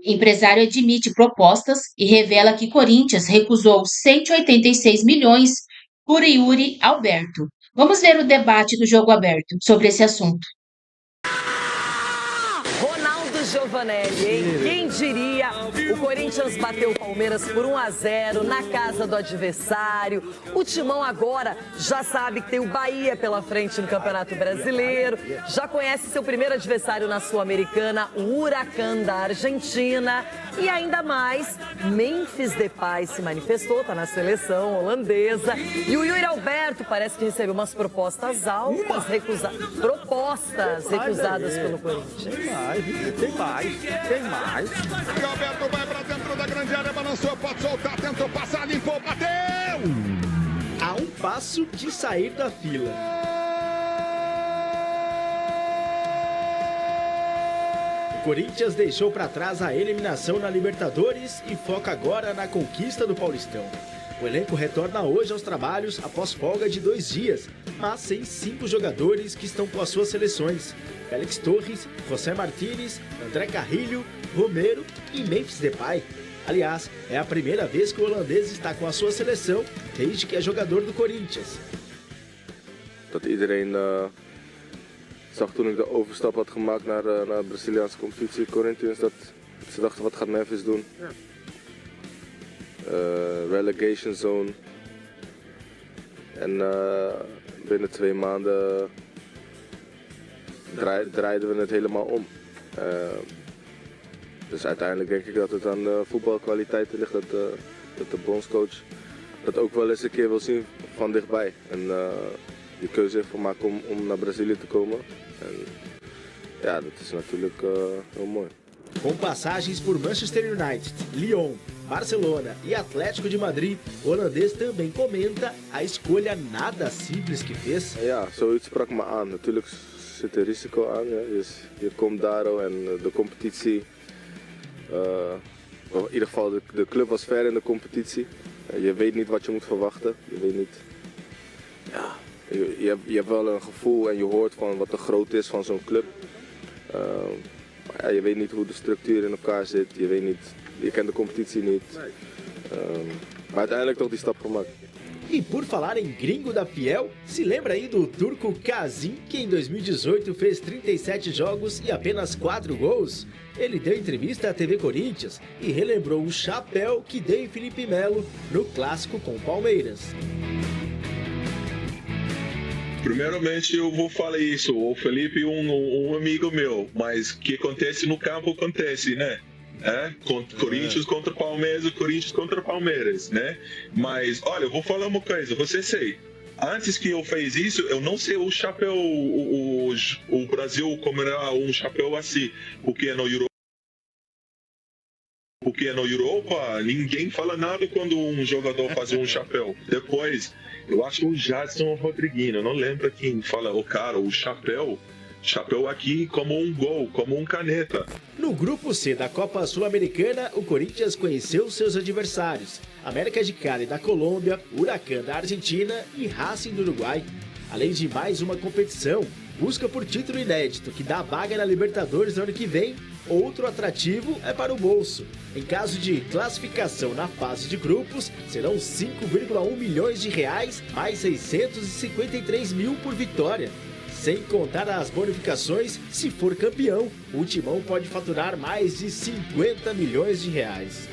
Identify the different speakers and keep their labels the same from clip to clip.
Speaker 1: Empresário admite propostas e revela que Corinthians recusou 186 milhões por Yuri Alberto. Vamos ver o debate do Jogo Aberto sobre esse assunto.
Speaker 2: Ronaldo Giovanelli, hein? Quem diria? O Corinthians bateu o Palmeiras por 1-0 na casa do adversário. O Timão agora já sabe que tem o Bahia pela frente no Campeonato Brasileiro. Já conhece seu primeiro adversário na Sul-Americana, o Huracan da Argentina. E ainda mais, Memphis Depay se manifestou, tá na seleção holandesa. E o Yuri Alberto parece que recebeu umas propostas altas, recusadas pelo Corinthians.
Speaker 3: Tem mais. E Alberto vai pra dentro da grande área, balançou, pode soltar, tentou passar, limpou, bateu!
Speaker 4: A um passo de sair da fila. O Corinthians deixou para trás a eliminação na Libertadores e foca agora na conquista do Paulistão. O elenco retorna hoje aos trabalhos após folga de 2 dias, mas sem 5 jogadores que estão com as suas seleções. Félix Torres, José Martínez, André Carrilho, Romero e Memphis Depay. Aliás, é a primeira vez que o holandês está com a sua seleção desde que é jogador do Corinthians.
Speaker 5: Dat iedereen zag toen ik de overstap had gemaakt naar de Braziliaanse competitie, Corinthians, dat ze dachten wat gaat Memphis doen. Relegation zone. En binnen 2 maanden draaiden we het helemaal om. Dus uiteindelijk denk ik dat het aan de voetbalkwaliteiten ligt, dat de bondscoach dat ook wel eens een keer wil zien van dichtbij. En die keuze heeft gemaakt om naar Brazilië te komen. En ja, dat is natuurlijk heel mooi.
Speaker 4: Com passagens por Manchester United, Lyon, Barcelona e Atlético de Madrid, o holandês também comenta a escolha nada simples que fez.
Speaker 5: Ja, zoiets sprak me aan. Natuurlijk zit er risico aan. Ja. Je komt daar en de competitie. In ieder geval, de club was ver in de competitie. Je weet niet wat je moet verwachten. Je weet niet. Ja, je hebt wel een gevoel en je hoort van wat de grootte is van zo'n club. Ja, je weet niet hoe de structuur in elkaar zit. Je weet niet, je kent de competitie niet. Maar uiteindelijk toch die stap gemaakt.
Speaker 4: E por falar em gringo da Fiel, se lembra aí do turco Kazim, que em 2018 fez 37 jogos e apenas 4 gols? Ele deu entrevista à TV Corinthians e relembrou o chapéu que deu em Felipe Melo no clássico com o Palmeiras.
Speaker 6: Primeiramente eu vou falar isso, o Felipe é um amigo meu, mas o que acontece no campo acontece, né? Corinthians contra Palmeiras, Corinthians contra Palmeiras, né? Mas, olha, eu vou falar uma coisa, você sei, antes que eu fiz isso, eu não sei o chapéu, o Brasil comerá um chapéu assim, porque no Europa ninguém fala nada quando um jogador faz um chapéu. Depois, eu acho que o Jadson Rodriguinho, não lembro quem fala, o chapéu aqui como um gol, como um caneta.
Speaker 4: No grupo C da Copa Sul-Americana, o Corinthians conheceu seus adversários: América de Cali da Colômbia, Huracan da Argentina e Racing do Uruguai. Além de mais uma competição, busca por título inédito que dá vaga na Libertadores no ano que vem. Outro atrativo é para o bolso. Em caso de classificação na fase de grupos, serão 5,1 milhões de reais, mais 653 mil por vitória. Sem contar as bonificações, se for campeão, o Timão pode faturar mais de 50 milhões de reais.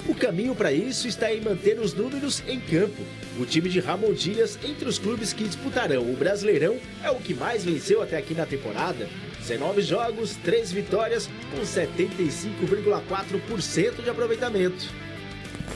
Speaker 4: O caminho para isso está em manter os números em campo. O time de Ramon Dias, entre os clubes que disputarão o Brasileirão, é o que mais venceu até aqui na temporada. 19 jogos, 3 vitórias, com 75,4% de aproveitamento.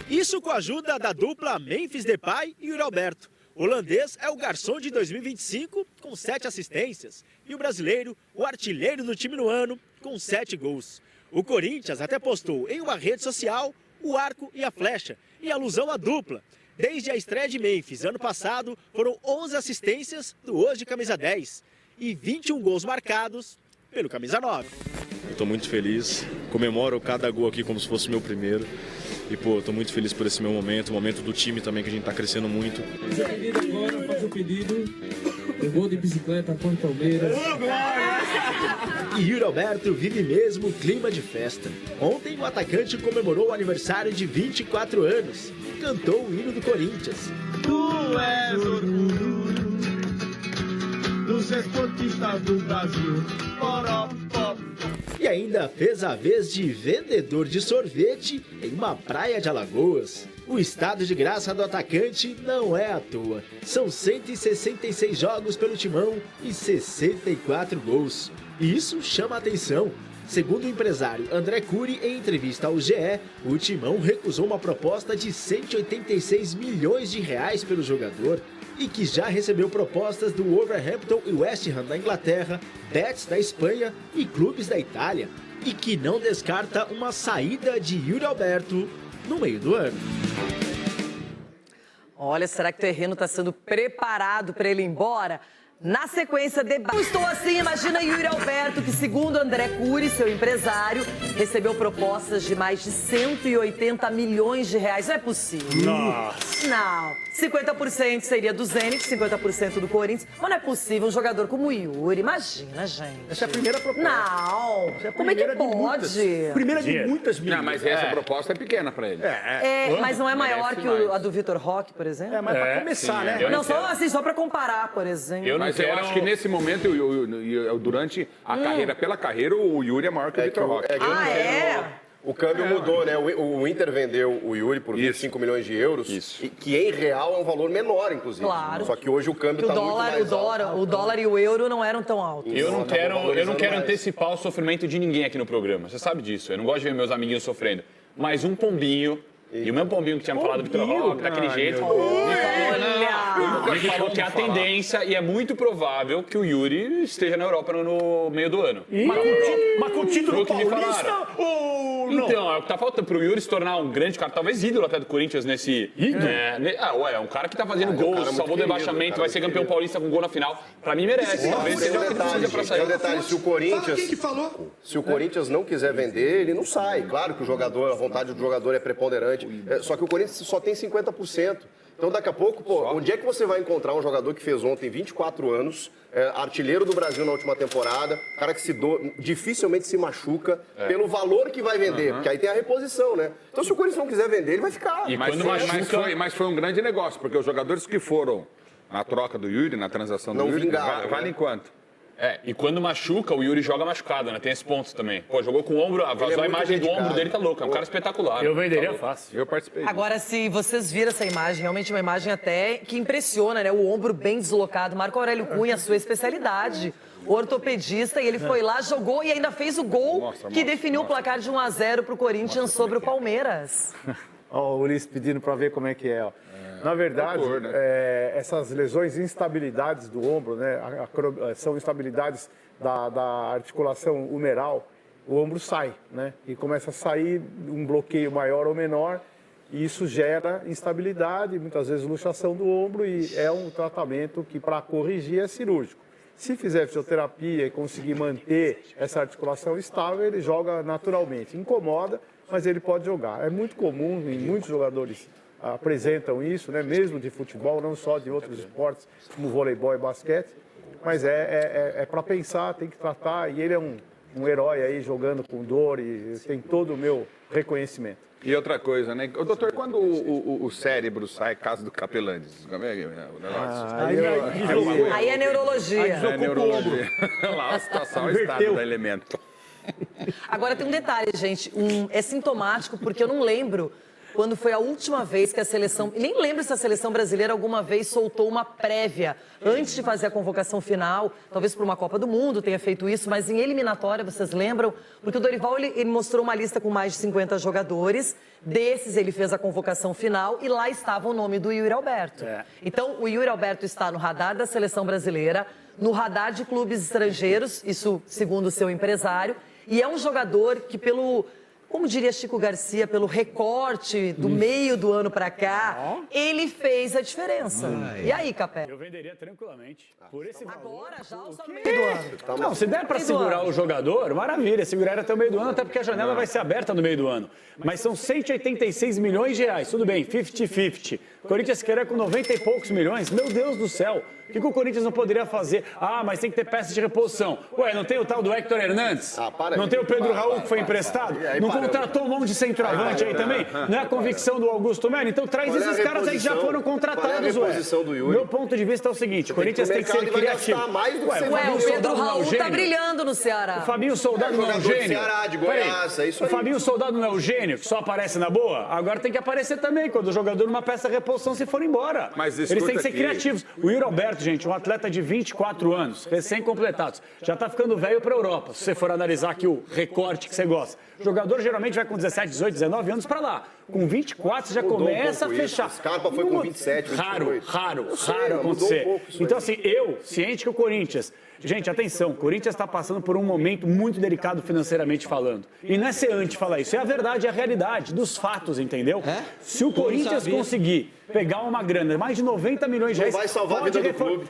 Speaker 4: Isso com a ajuda da dupla Memphis Depay e Yuri Alberto. O holandês é o garçom de 2025, com 7 assistências. E o brasileiro, o artilheiro do time no ano, com 7 gols. O Corinthians até postou em uma rede social o arco e a flecha, em alusão à dupla. Desde a estreia de Memphis, ano passado, foram 11 assistências do hoje camisa 10 e 21 gols marcados pelo camisa 9.
Speaker 7: Eu estou muito feliz, comemoro cada gol aqui como se fosse o meu primeiro. E, estou muito feliz por esse meu momento, o momento do time também, que a gente está crescendo muito.
Speaker 8: Seu pedido agora, faz o pedido. Eu vou de bicicleta contra o Palmeiras.
Speaker 4: E Yuri Alberto vive mesmo o clima de festa. Ontem o atacante comemorou o aniversário de 24 anos. Cantou o hino do Corinthians.
Speaker 8: Tu és orgulho dos esportistas do Brasil.
Speaker 4: E ainda fez a vez de vendedor de sorvete em uma praia de Alagoas. O estado de graça do atacante não é à toa. São 166 jogos pelo Timão e 64 gols. E isso chama a atenção. Segundo o empresário André Cury, em entrevista ao GE, o Timão recusou uma proposta de 186 milhões de reais pelo jogador e que já recebeu propostas do Wolverhampton e West Ham da Inglaterra, Betis da Espanha e clubes da Itália, e que não descarta uma saída de Yuri Alberto no meio do ano.
Speaker 2: Olha, será que o terreno está sendo preparado para ele ir embora? Na sequência, debate. Estou assim, imagina Yuri Alberto, que segundo André Cury, seu empresário, recebeu propostas de mais de 180 milhões de reais. Não é possível.
Speaker 9: Nossa.
Speaker 2: Não. 50% seria do Zenit, 50% do Corinthians. Mas não é possível um jogador como o Yuri. Imagina, gente.
Speaker 9: Essa é a primeira proposta.
Speaker 2: Não.
Speaker 9: Essa é a
Speaker 2: Como é que
Speaker 9: primeira de muitas.
Speaker 2: pode?
Speaker 9: Primeira de muitas milhas.
Speaker 10: Não, mas essa proposta é pequena pra ele.
Speaker 2: Mas não é maior que a do Vitor Roque, por exemplo?
Speaker 9: Mas pra começar, né?
Speaker 2: Não, só assim, só pra comparar, por exemplo.
Speaker 10: Mas eu acho que nesse momento, durante a carreira, pela carreira, o Yuri é maior que o Vitor Roque.
Speaker 11: O câmbio mudou, né? O Inter vendeu o Yuri por 25 milhões de euros, que em real é um valor menor, inclusive.
Speaker 2: Claro.
Speaker 11: Só que hoje o câmbio está muito mais alto.
Speaker 2: O dólar e o euro não eram tão altos.
Speaker 10: Eu não quero antecipar o sofrimento de ninguém aqui no programa. Você sabe disso. Eu não gosto de ver meus amiguinhos sofrendo. Mas um pombinho... E o mesmo pombinho que tinha me falado do Vitor Roque, daquele jeito, me falou que é a tendência e é muito provável que o Yuri esteja na Europa no meio do ano.
Speaker 9: Mas com o título paulista ou não?
Speaker 10: Então, é o que tá faltando pro Yuri se tornar um grande cara, talvez ídolo até do Corinthians nesse... é um cara que tá fazendo gols, salvou do rebaixamento, vai ser campeão paulista com gol na final. Pra mim merece, talvez seja o que precisa pra sair.
Speaker 11: Tem um detalhe, se o Corinthians não quiser vender, ele não sai. Claro que a vontade do jogador é preponderante. Só que o Corinthians só tem 50%. Então, daqui a pouco, onde é que você vai encontrar um jogador que fez ontem 24 anos, artilheiro do Brasil na última temporada, cara que dificilmente se machuca pelo valor que vai vender, porque aí tem a reposição, né? Então, se o Corinthians não quiser vender, ele vai ficar.
Speaker 10: Mas foi um grande negócio, porque os jogadores que foram na troca do Yuri, na transação do Yuri, valem quanto? E quando machuca, o Yuri joga machucado, né? Tem esse ponto também. Jogou com o ombro, vazou a imagem do ombro dele, tá louco. É um cara espetacular.
Speaker 9: Eu venderia fácil.
Speaker 10: Eu participei.
Speaker 2: Agora, se vocês viram essa imagem, realmente uma imagem até que impressiona, né? O ombro bem deslocado. Marco Aurélio Cunha, sua especialidade. Ortopedista, e ele foi lá, jogou e ainda fez o gol que definiu o placar de 1-0 pro Corinthians sobre o Palmeiras.
Speaker 12: Ó, o Ulisses pedindo para ver como é que é, ó. Na verdade, essas lesões, instabilidades do ombro, né, são instabilidades da articulação humeral, o ombro sai, né, e começa a sair um bloqueio maior ou menor, e isso gera instabilidade, muitas vezes luxação do ombro, e é um tratamento que, para corrigir, é cirúrgico. Se fizer fisioterapia e conseguir manter essa articulação estável, ele joga naturalmente. Incomoda, mas ele pode jogar. É muito comum, e muitos jogadores apresentam isso, né? Mesmo de futebol, não só de outros esportes, como voleibol e basquete. Mas é para pensar, tem que tratar, e ele é um herói aí jogando com dor e tem todo o meu reconhecimento.
Speaker 10: E outra coisa, né? Doutor, quando o cérebro sai, caso do Capelandes, como é o negócio?
Speaker 2: Aí é neurologia.
Speaker 10: É neurologia. Lá a situação, o estado do elemento.
Speaker 2: Agora tem um detalhe, gente. É sintomático, porque eu não lembro quando foi a última vez que a seleção... Nem lembro se a seleção brasileira alguma vez soltou uma prévia antes de fazer a convocação final, talvez por uma Copa do Mundo tenha feito isso, mas em eliminatória, vocês lembram? Porque o Dorival, ele mostrou uma lista com mais de 50 jogadores, desses ele fez a convocação final e lá estava o nome do Yuri Alberto. Então, o Yuri Alberto está no radar da seleção brasileira, no radar de clubes estrangeiros, isso segundo o seu empresário, e é um jogador que como diria Chico Garcia, pelo recorte do meio do ano para cá, ele fez a diferença. E aí, Capé?
Speaker 13: Eu venderia tranquilamente. Por esse valor.
Speaker 2: Agora, já só no meio do ano.
Speaker 13: Não, se der para segurar o jogador, maravilha, segurar até o meio do ano, até porque a janela vai ser aberta no meio do ano. Mas são 186 milhões de reais, tudo bem, 50-50. O Corinthians querer com 90 e poucos milhões, meu Deus do céu. O que o Corinthians não poderia fazer? Ah, mas tem que ter peça de reposição. Ué, não tem o tal do Hector Hernandes? Não tem o Pedro Raul que foi emprestado? Não contratou um monte de centroavante aí também? Não é a convicção do Augusto Melo? Então traz esses caras aí que já foram contratados, ué. Meu ponto de vista é o seguinte, o Corinthians tem que ser criativo.
Speaker 2: Ué, o Pedro Raul tá brilhando no Ceará.
Speaker 13: O Fabinho Soldado não é um gênio?
Speaker 11: De Goiás, é isso aí.
Speaker 13: O Fabinho Soldado não é o gênio que só aparece na boa? Agora tem que aparecer também quando o jogador numa peça de reposição se for embora. Eles têm que ser criativos. O Yuri Alberto, gente, um atleta de 24 anos, recém-completados, já tá ficando velho pra Europa, se você for analisar aqui o recorte que você gosta. O jogador geralmente vai com 17, 18, 19 anos pra lá. Com 24 você já começa a fechar.
Speaker 11: Scarpa foi com 27, 28.
Speaker 13: Raro acontecer. Então assim, eu, ciente que o Corinthians... Gente, atenção, o Corinthians está passando por um momento muito delicado financeiramente falando. E não é ser anti falar isso, é a verdade, é a realidade, dos fatos, entendeu? Se o Corinthians conseguir pegar uma grana, mais de 90 milhões de reais...
Speaker 11: Não vai salvar a vida do clube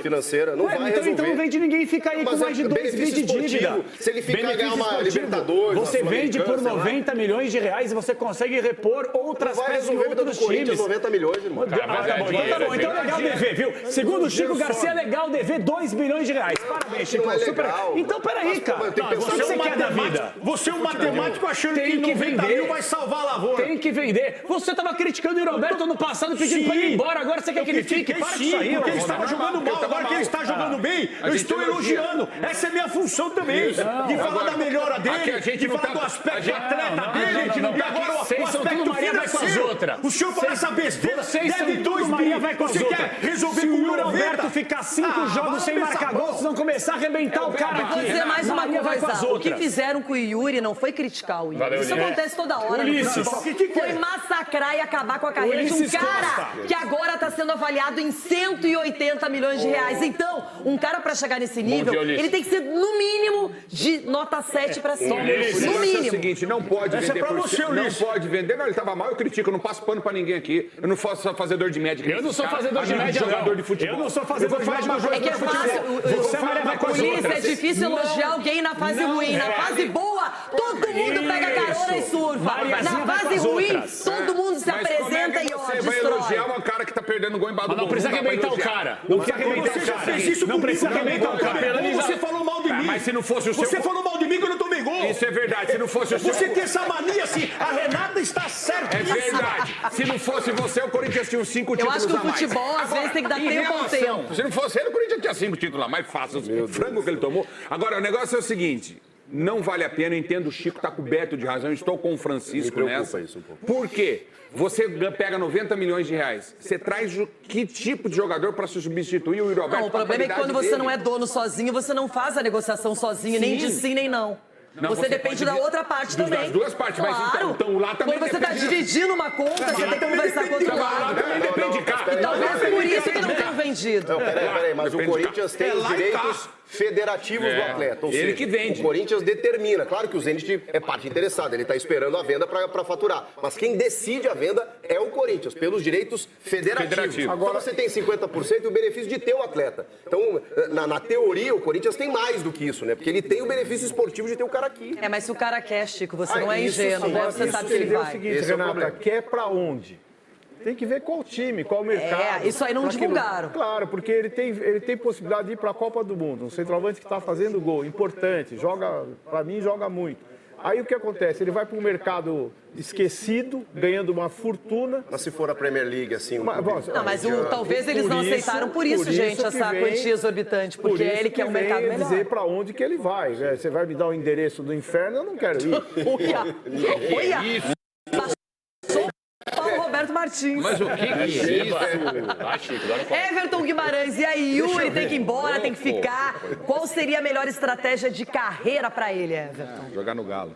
Speaker 11: financeira, não vai resolver.
Speaker 13: Então não vende ninguém fica aí com mais de 2 bi de dívida.
Speaker 11: Se ele ficar ganhar uma Libertadores...
Speaker 13: Você vende por 90 milhões de reais e você consegue repor outras peças em outros times.
Speaker 11: 90 milhões, irmão.
Speaker 13: Tá bom, então é legal dever, viu? Segundo o Chico Garcia, é legal dever 2 bilhões de reais. Parabéns, Chico. Então, peraí, cara. O que você quer da vida?
Speaker 9: Você é um matemático achando que 90 mil vai salvar a lavoura.
Speaker 13: Tem que vender. Você estava criticando o Roberto ano passado, pedindo pra ele ir embora. Agora você quer que ele fique? Para com isso aí,
Speaker 9: porque ele estava jogando mal. Agora que ele está jogando bem, eu estou elogiando. Essa é minha função também. De falar da melhora dele, de falar do aspecto de atleta dele. E agora o aspecto financeiro. O senhor fala essa besteira. Deve 2 mil. Você quer resolver com o
Speaker 13: Yuri Alberto ficar 5 jogos sem marcar gol, vocês vão começar a arrebentar o cara aqui.
Speaker 2: Vou dizer mais uma coisa. O que fizeram com o Yuri não foi criticar o Yuri. Isso acontece toda hora. Foi massacrar e acabar com a carreira de um cara que agora está sendo avaliado em 180 milhões de reais. Então, um cara para chegar nesse nível, ele tem que ser, no mínimo, de nota 7 para cima. No mínimo.
Speaker 14: É o seguinte, não pode vender por cima. Não pode vender. Não, ele estava mal, eu critico. Eu não passo pano para ninguém aqui. Eu não faço fazedor de média.
Speaker 13: Eu não sou fazedor de média,
Speaker 14: jogador de futebol.
Speaker 13: Eu não sou fazedor de média.
Speaker 2: É que é fácil. Ulisses, é difícil elogiar alguém na fase ruim. Na fase boa, todo mundo pega carona e surfa. Na fase ruim, todo mundo se apresenta e ó,
Speaker 14: você vai elogiar um cara que tá perdendo gol embaixo do gol.
Speaker 13: Não precisa arrebentar o cara. Não precisa arrebentar o cara. Não precisa arrebentar o cara.
Speaker 9: Você falou mal de mim.
Speaker 14: Mas se não fosse o seu...
Speaker 9: Você falou mal de mim quando eu tomei gol.
Speaker 14: Isso é verdade. Se não fosse o seu...
Speaker 9: Você tem essa mania assim. A Renata está certa.
Speaker 14: É verdade. Se não fosse você, o Corinthians tinha uns 5 títulos a mais.
Speaker 2: Eu acho que o futebol, às vezes, tem que dar tempo ao tempo.
Speaker 14: Se não fosse ele, o Corinthians tinha 5 títulos a mais. Fácil. O frango que ele tomou. Agora, o negócio é o seguinte... Não vale a pena, eu entendo, o Chico está coberto de razão, eu estou com o Francisco nessa.
Speaker 11: Isso um pouco.
Speaker 14: Por quê? Você pega 90 milhões de reais, você traz que tipo de jogador para substituir o Yuri Alberto?
Speaker 2: Não, o problema é que quando você não é dono sozinho, você não faz a negociação sozinho, nem de sim, nem não. Não, você depende da outra parte também.
Speaker 14: Das duas partes,
Speaker 2: claro.
Speaker 14: Mas então lá também.
Speaker 2: Quando você está dividindo uma conta, você tem que conversar com o outro lado. E talvez por isso que não tenham vendido.
Speaker 11: Não, peraí, mas o Corinthians tem os direitos federativos do atleta. Ou seja,
Speaker 14: que vende.
Speaker 11: O Corinthians determina. Claro que o Zenit é parte interessada, ele está esperando a venda para faturar. Mas quem decide a venda é o Corinthians, pelos direitos federativos. Agora você tem 50% e o benefício de ter o atleta. Então, na teoria, o Corinthians tem mais do que isso, né? Porque ele tem o benefício esportivo de ter o cara aqui.
Speaker 2: É, mas se o cara quer, Chico, você não é ingênuo, né? Você sabe que ele vai.
Speaker 12: É o seguinte, Renata, quer pra onde? Tem que ver qual time, qual mercado.
Speaker 2: Isso aí não divulgaram.
Speaker 12: Claro, porque ele tem possibilidade de ir para a Copa do Mundo. Um centroavante que está fazendo gol, importante, para mim, joga muito. Aí o que acontece? Ele vai para um mercado esquecido, ganhando uma fortuna.
Speaker 11: Mas se for a Premier League, assim...
Speaker 2: Talvez eles não aceitaram por isso, gente, essa quantia exorbitante, porque é ele que é um mercado melhor.
Speaker 12: Dizer para onde que ele vai. Você vai me dar o endereço do inferno? Eu não quero ir.
Speaker 2: Olha! Isso! Roberto Martins.
Speaker 10: Mas o que é isso?
Speaker 2: Everton Guimarães, e aí, Yuri tem que ir embora, tem que ficar. Qual seria a melhor estratégia de carreira pra ele, Everton?
Speaker 14: Jogar no Galo.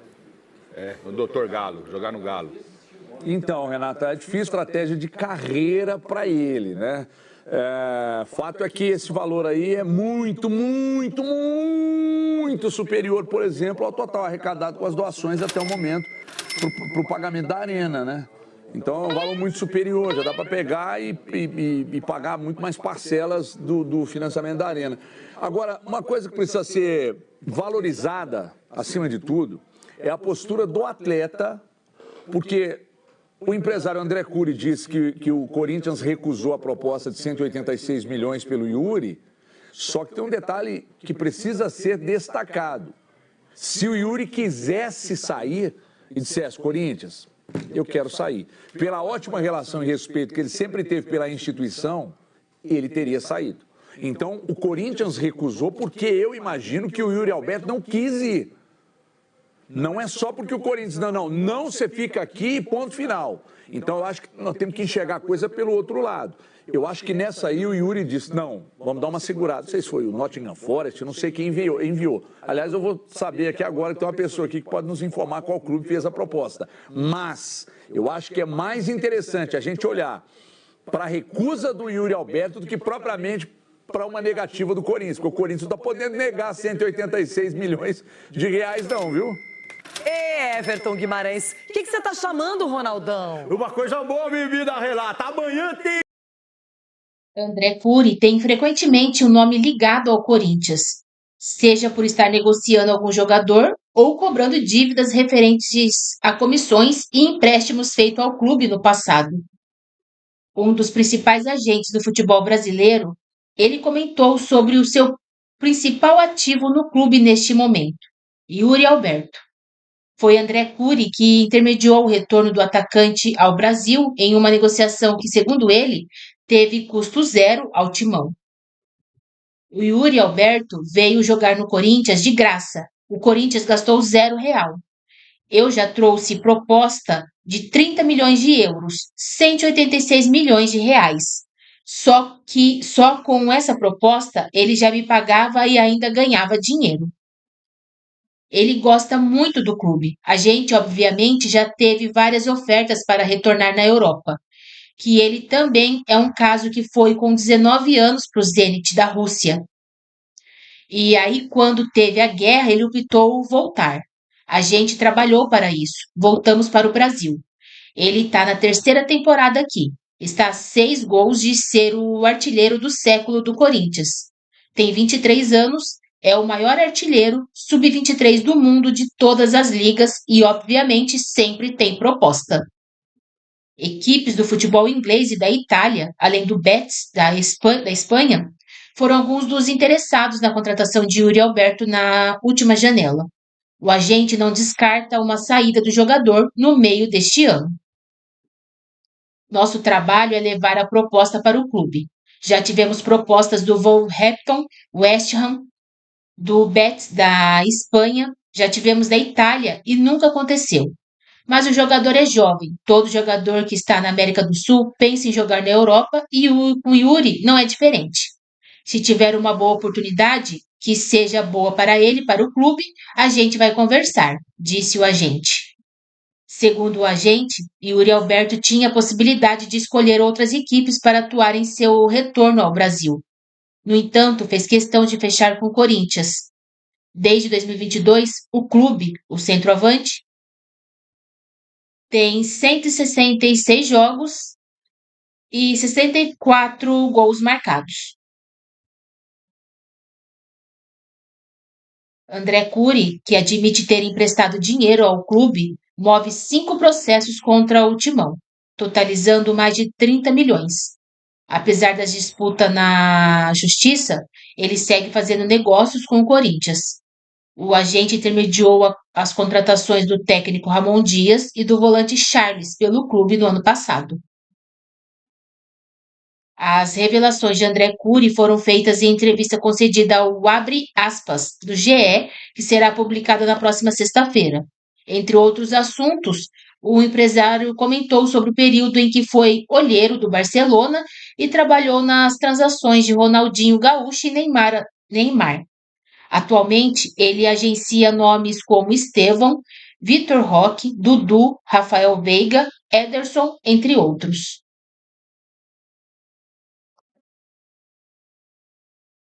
Speaker 14: O Dr. Galo, jogar no Galo.
Speaker 15: Então, Renata, é difícil estratégia de carreira pra ele, né?
Speaker 14: Fato é que esse valor aí é muito superior, por exemplo, ao total arrecadado com as doações até o momento para o pagamento da arena, né? Então é um valor muito superior, já dá para pegar e pagar muito mais parcelas do financiamento da arena. Agora, uma coisa que precisa ser valorizada, acima de tudo, é a postura do atleta, porque o empresário André Cury disse que o Corinthians recusou a proposta de 186 milhões pelo Yuri, só que tem um detalhe que precisa ser destacado. Se o Yuri quisesse sair e dissesse, Corinthians, eu quero sair, pela ótima relação e respeito que ele sempre teve pela instituição, ele teria saído. Então, o Corinthians recusou porque eu imagino que o Yuri Alberto não quis ir. Não é só porque o Corinthians, não, você fica aqui, ponto final. Então, eu acho que nós temos que enxergar a coisa pelo outro lado. Eu acho que nessa aí o Yuri disse, não, vamos dar uma segurada. Não sei se foi o Nottingham Forest, não sei quem enviou. Aliás, eu vou saber aqui agora que tem uma pessoa aqui que pode nos informar qual clube fez a proposta. Mas eu acho que é mais interessante a gente olhar para a recusa do Yuri Alberto do que propriamente para uma negativa do Corinthians, porque o Corinthians não está podendo negar 186 milhões de reais não, viu?
Speaker 2: Everton Guimarães, o que você está chamando, Ronaldão?
Speaker 9: Uma coisa boa, bebida, Relata. Amanhã tem...
Speaker 1: André Cury tem frequentemente o nome ligado ao Corinthians, seja por estar negociando algum jogador ou cobrando dívidas referentes a comissões e empréstimos feitos ao clube no passado. Um dos principais agentes do futebol brasileiro, ele comentou sobre o seu principal ativo no clube neste momento, Yuri Alberto. Foi André Cury que intermediou o retorno do atacante ao Brasil em uma negociação que, segundo ele, teve custo zero ao timão. O Yuri Alberto veio jogar no Corinthians de graça. O Corinthians gastou R$0. Eu já trouxe proposta de 30 milhões de euros, 186 milhões de reais. Só que só com essa proposta ele já me pagava e ainda ganhava dinheiro. Ele gosta muito do clube. A gente, obviamente, já teve várias ofertas para retornar na Europa. Que ele também é um caso que foi com 19 anos para o Zenit da Rússia. E aí, quando teve a guerra, ele optou voltar. A gente trabalhou para isso. Voltamos para o Brasil. Ele está na 3ª temporada aqui. Está a 6 gols de ser o artilheiro do século do Corinthians. Tem 23 anos, é o maior artilheiro sub-23 do mundo de todas as ligas e, obviamente, sempre tem proposta. Equipes do futebol inglês e da Itália, além do Betis da Espanha, foram alguns dos interessados na contratação de Yuri Alberto na última janela. O agente não descarta uma saída do jogador no meio deste ano. Nosso trabalho é levar a proposta para o clube. Já tivemos propostas do Wolverhampton, West Ham, do Betis da Espanha, já tivemos da Itália e nunca aconteceu. Mas o jogador é jovem. Todo jogador que está na América do Sul pensa em jogar na Europa e o Yuri não é diferente. Se tiver uma boa oportunidade, que seja boa para ele, para o clube, a gente vai conversar, disse o agente. Segundo o agente, Yuri Alberto tinha a possibilidade de escolher outras equipes para atuar em seu retorno ao Brasil. No entanto, fez questão de fechar com o Corinthians. Desde 2022, o clube, o centroavante, tem 166 jogos e 64 gols marcados. André Cury, que admite ter emprestado dinheiro ao clube, move 5 processos contra o Timão, totalizando mais de 30 milhões. Apesar das disputas na justiça, ele segue fazendo negócios com o Corinthians. O agente intermediou as contratações do técnico Ramon Dias e do volante Charles pelo clube no ano passado. As revelações de André Cury foram feitas em entrevista concedida ao Abre Aspas, do GE, que será publicada na próxima sexta-feira. Entre outros assuntos, o empresário comentou sobre o período em que foi olheiro do Barcelona e trabalhou nas transações de Ronaldinho Gaúcho e Neymar. Atualmente, ele agencia nomes como Estevão, Vitor Roque, Dudu, Rafael Veiga, Ederson, entre outros.